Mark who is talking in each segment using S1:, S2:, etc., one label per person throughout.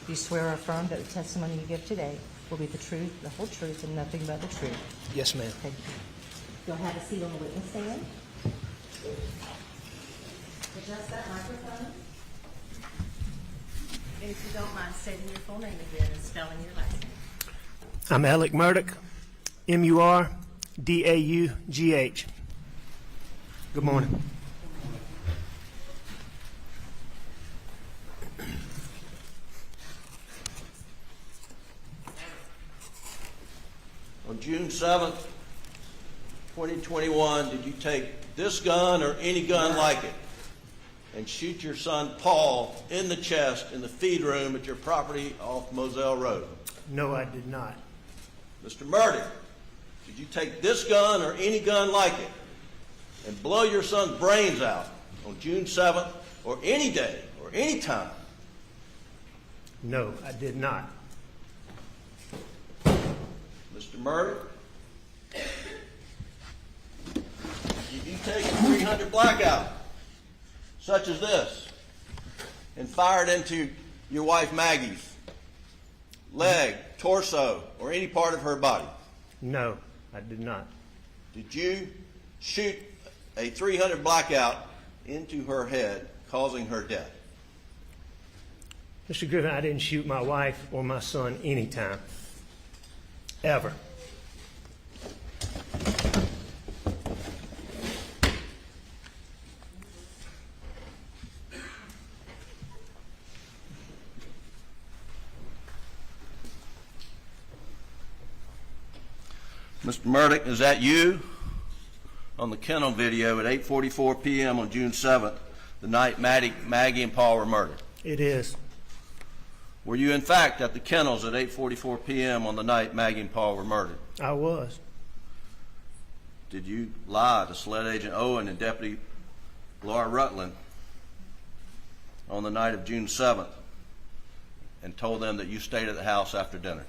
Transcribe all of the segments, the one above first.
S1: Do you swear or affirm that the testimony you give today will be the truth, the whole truth, and nothing but the truth?
S2: Yes, ma'am.
S1: Thank you. You'll have a seat on the witness stand. Adjust that microphone. And if you don't mind stating your full name again and spelling your last name.
S2: I'm Alex Murdaugh, M-U-R-D-A-U-G-H. Good morning.
S3: On June 7th, 2021, did you take this gun or any gun like it and shoot your son Paul in the chest in the feed room at your property off Moselle Road?
S2: No, I did not.
S3: Mr. Murdaugh, did you take this gun or any gun like it and blow your son's brains out on June 7th or any day or any time?
S2: No, I did not.
S3: Mr. Murdaugh, if you take a 300 blackout, such as this, and fire it into your wife Maggie's leg, torso, or any part of her body,
S2: No, I did not.
S3: did you shoot a 300 blackout into her head, causing her death?
S2: Mr. Griffin, I didn't shoot my wife or my son anytime. Ever.
S3: Mr. Murdaugh, is that you on the kennel video at 8:44 p.m. on June 7th, the night Maggie and Paul were murdered?
S2: It is.
S3: Were you in fact at the kennels at 8:44 p.m. on the night Maggie and Paul were murdered?
S2: I was.
S3: Did you lie to SLED Agent Owen and Deputy Laura Rutland on the night of June 7th and told them that you stayed at the house after dinner?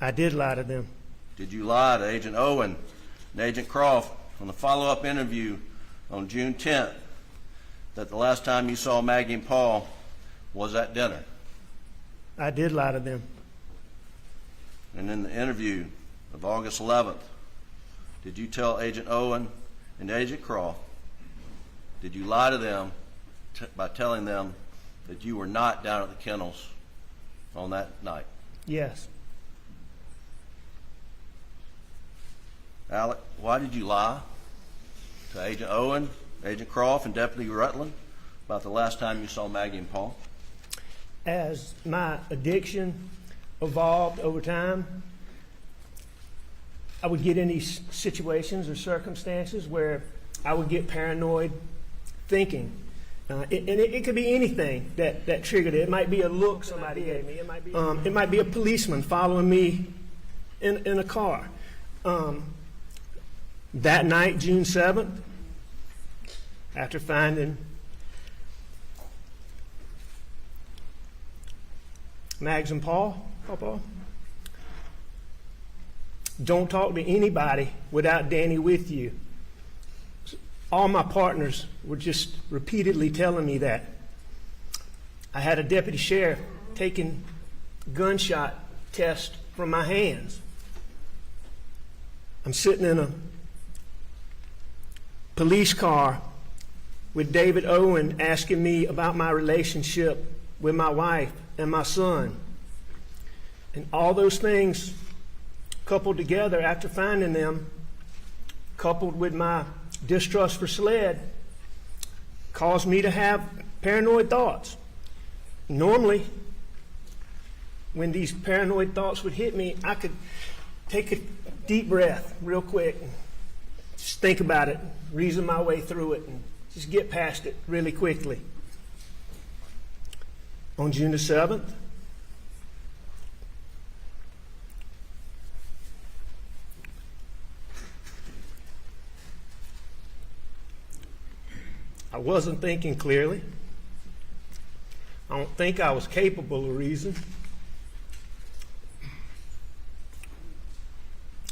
S2: I did lie to them.
S3: Did you lie to Agent Owen and Agent Croft on the follow-up interview on June 10th that the last time you saw Maggie and Paul was at dinner?
S2: I did lie to them.
S3: And in the interview of August 11th, did you tell Agent Owen and Agent Croft, did you lie to them by telling them that you were not down at the kennels on that night?
S2: Yes.
S3: Alec, why did you lie to Agent Owen, Agent Croft, and Deputy Rutland about the last time you saw Maggie and Paul?
S2: As my addiction evolved over time, I would get in these situations or circumstances where I would get paranoid thinking. It could be anything that triggered it. It might be a look somebody gave me. It might be a policeman following me in a car. That night, June 7th, after finding Mags and Paul, don't talk to anybody without Danny with you. All my partners were just repeatedly telling me that. I had a deputy sheriff taking gunshot tests from my hands. I'm sitting in a police car with David Owen asking me about my relationship with my wife and my son. And all those things coupled together after finding them, coupled with my distrust for SLED, caused me to have paranoid thoughts. Normally, when these paranoid thoughts would hit me, I could take a deep breath real quick and just think about it, reason my way through it, and just get past it really quickly. On June the 7th, I wasn't thinking clearly. I don't think I was capable of reason.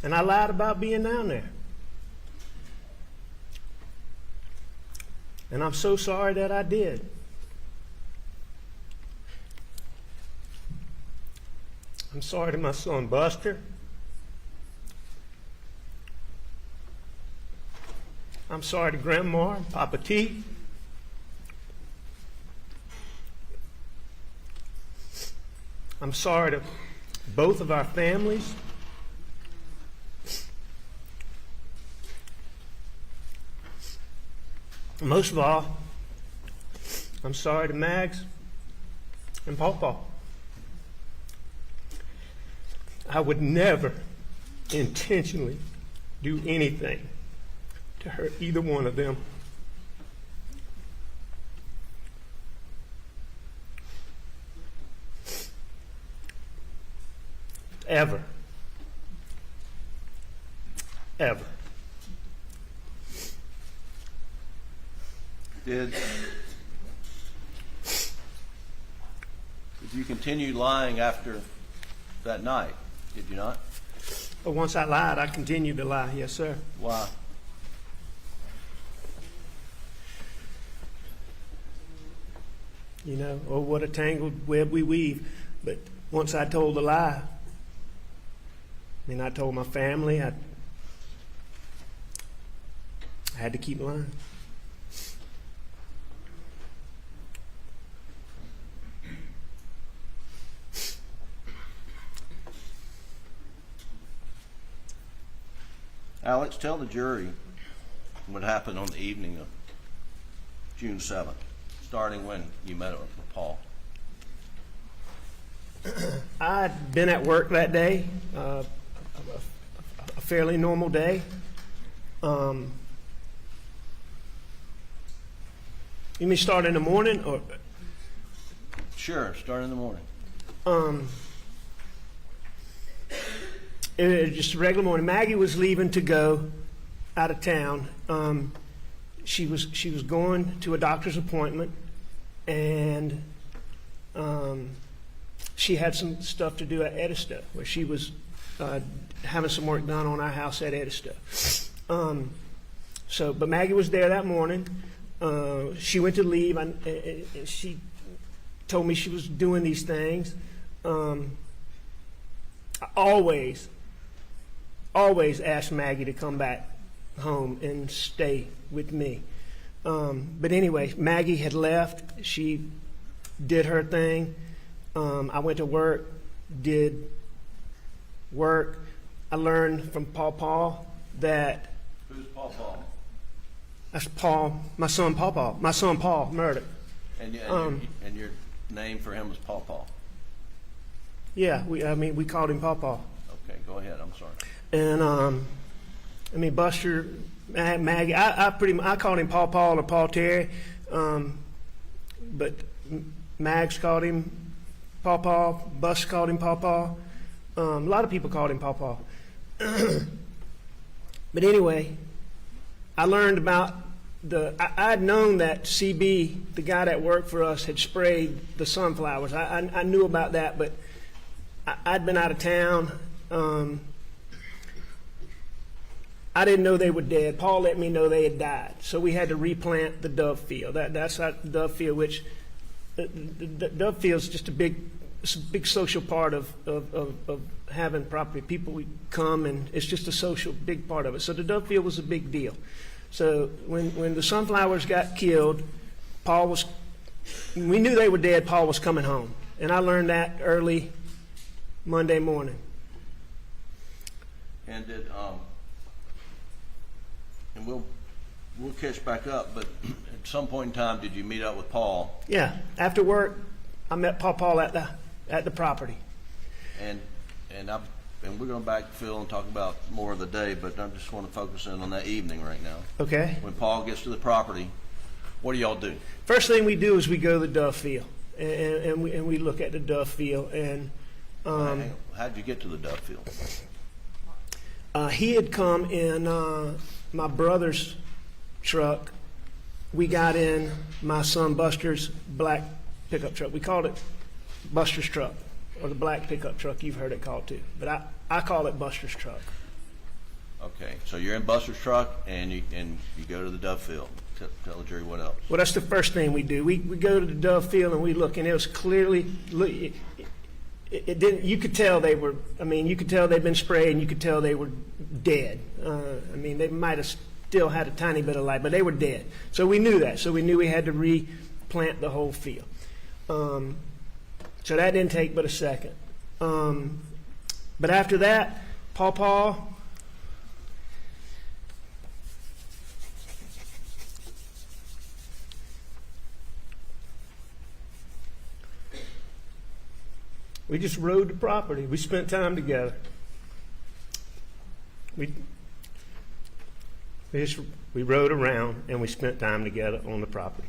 S2: And I lied about being down there. And I'm so sorry that I did. I'm sorry to my son Buster. I'm sorry to Grandma and Papa T. I'm sorry to both of our families. Most of all, I'm sorry to Mags and Pawpaw. I would never intentionally do anything to hurt either one of them. Ever. Ever.
S3: Did you continue lying after that night? Did you not?
S2: But once I lied, I continued to lie. Yes, sir.
S3: Why?
S2: You know, oh, what a tangled web we weave. But once I told a lie, I told my family, I had to keep lying.
S3: Alex, tell the jury what happened on the evening of June 7th, starting when you met up with Paul.
S2: I'd been at work that day, a fairly normal day. You mean start in the morning, or?
S3: Sure, start in the morning.
S2: It was just a regular morning. Maggie was leaving to go out of town. She was going to a doctor's appointment, and she had some stuff to do at Edisto, where she was having some work done on our house at Edisto. But Maggie was there that morning. She went to leave, and she told me she was doing these things. I always asked Maggie to come back home and stay with me. But anyway, Maggie had left. She did her thing. I went to work, did work. I learned from Paul that...
S3: Who's Paul?
S2: That's Paul, my son Paul Murdaugh.
S3: And your name for him was Paul.
S2: Yeah, we called him Paul.
S3: Okay, go ahead. I'm sorry.
S2: And Buster, Maggie, I called him Paul or Paul Terry, but Mags called him Paul. Buster called him Paul. A lot of people called him Paul. But anyway, I learned about I'd known that CB, the guy that worked for us, had sprayed the sunflowers. I knew about that, but I'd been out of town. I didn't know they were dead. Paul let me know they had died. So we had to replant the dove field. That's our dove field, which the dove field is just a big social part of having property. People come, and it's just a social big part of it. So the dove field was a big deal. So when the sunflowers got killed, we knew they were dead. Paul was coming home, and I learned that early Monday morning.
S3: And and we'll catch back up, but at some point in time, did you meet up with Paul?
S2: Yeah, after work, I met Paul at the property.
S3: And we're going to backfill and talk about more of the day, but I just want to focus in on that evening right now.
S2: Okay.
S3: When Paul gets to the property, what do y'all do?
S2: First thing we do is we go to the dove field, and we look at the dove field. And
S3: how'd you get to the dove field?
S2: He had come in my brother's truck. We got in my son Buster's black pickup truck. We called it Buster's truck, or the black pickup truck. You've heard it called too, but I call it Buster's truck.
S3: Okay, so you're in Buster's truck, and you go to the dove field. Tell the jury what else.
S2: Well, that's the first thing we do. We go to the dove field and we look, and it was clearly it didn't. You could tell they were. I mean, you could tell they'd been sprayed, and you could tell they were dead. I mean, they might have still had a tiny bit of life, but they were dead. So we knew that. So we knew we had to replant the whole field. So that didn't take but a second. But after that, Paw, we just rode the property. We spent time together. We rode around and we spent time together on the property.